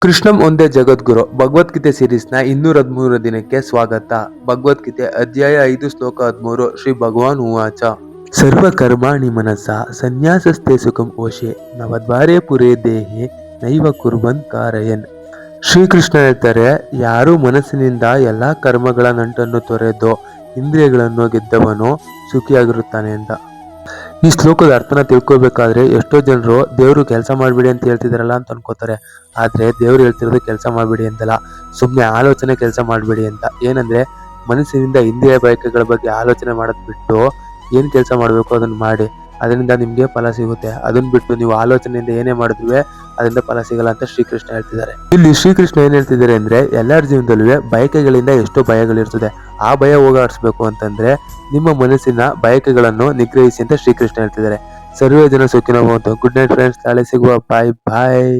ಕೃಷ್ಣಂ ಒಂದೇ ಜಗದ್ಗುರು ಭಗವದ್ಗೀತೆ ಸೀರೀಸ್ನ 213 ದಿನಕ್ಕೆ ಸ್ವಾಗತ. ಭಗವದ್ಗೀತೆ ಅಧ್ಯಾಯ 5 ಶ್ಲೋಕ 13 ಶ್ರೀ ಭಗವಾನ್ ಉವಾಚ ಸರ್ವಕರ್ಮಾಣಿ ಮನಸ್ಸ ಸನ್ಯಾಸಸ್ಥೆ ಸುಖಂ ವಶೆ ನವದ್ವಾರೇ ಪುರೇ ದೇಹೆ ನೈವ ಕುರ್ಬನ್ ಕಾರಯನ್. ಶ್ರೀಕೃಷ್ಣ ಹೇಳ್ತಾರೆ, ಯಾರು ಮನಸ್ಸಿನಿಂದ ಎಲ್ಲಾ ಕರ್ಮಗಳ ನಂಟನ್ನು ತೊರೆದು ಇಂದ್ರಿಯಗಳನ್ನು ಗೆದ್ದವನು ಸುಖಿಯಾಗಿರುತ್ತಾನೆ ಅಂತ. ಈ ಶ್ಲೋಕದ ಅರ್ಥನ ತಿಳ್ಕೊಬೇಕಾದ್ರೆ ಎಷ್ಟೋ ಜನರು ದೇವ್ರು ಕೆಲಸ ಮಾಡ್ಬಿಡಿ ಅಂತ ಹೇಳ್ತಿದಾರಲ್ಲ ಅಂತ ಅನ್ಕೋತಾರೆ. ಆದ್ರೆ ದೇವ್ರು ಹೇಳ್ತಿರೋದು ಕೆಲಸ ಮಾಡ್ಬಿಡಿ ಅಂತಲ್ಲ, ಸುಮ್ಮನೆ ಆಲೋಚನೆ ಕೆಲಸ ಮಾಡ್ಬಿಡಿ ಅಂತ. ಏನಂದ್ರೆ ಮನಸ್ಸಿನಿಂದ ಇಂದ್ರಿಯ ಬಯಕೆಗಳ ಬಗ್ಗೆ ಆಲೋಚನೆ ಮಾಡೋದ್ ಬಿಟ್ಟು ಏನ್ ಕೆಲಸ ಮಾಡ್ಬೇಕು ಅದನ್ನ ಮಾಡಿ, ಅದರಿಂದ ನಿಮ್ಗೆ ಫಲ ಸಿಗುತ್ತೆ. ಅದನ್ನ ಬಿಟ್ಟು ನೀವು ಆಲೋಚನೆಯಿಂದ ಏನೇ ಮಾಡಿದ್ರೂ ಅದರಿಂದ ಫಲ ಸಿಗಲ್ಲ ಅಂತ ಶ್ರೀಕೃಷ್ಣ ಹೇಳ್ತಿದ್ದಾರೆ. ಇಲ್ಲಿ ಶ್ರೀಕೃಷ್ಣ ಏನ್ ಹೇಳ್ತಿದ್ದಾರೆ ಅಂದ್ರೆ, ಎಲ್ಲರ ಜೀವನದಲ್ಲೂ ಬಯಕೆಗಳಿಂದ ಎಷ್ಟೋ ಭಯಗಳಿರ್ತದೆ. ಆ ಭಯ ಹೋಗಾಡಿಸ್ಬೇಕು ಅಂತಂದ್ರೆ ನಿಮ್ಮ ಮನಸ್ಸಿನ ಬಯಕೆಗಳನ್ನು ನಿಗ್ರಹಿಸಿ ಅಂತ ಶ್ರೀಕೃಷ್ಣ ಹೇಳ್ತಿದ್ದಾರೆ. ಸರ್ವೇ ಜನ ಸುಖಿನೋ ಭವಂತು. ಗುಡ್ ನೈಟ್ ಫ್ರೆಂಡ್ಸ್, ನಾಳೆ ಸಿಗುವ. ಬಾಯ್ ಬಾಯ್.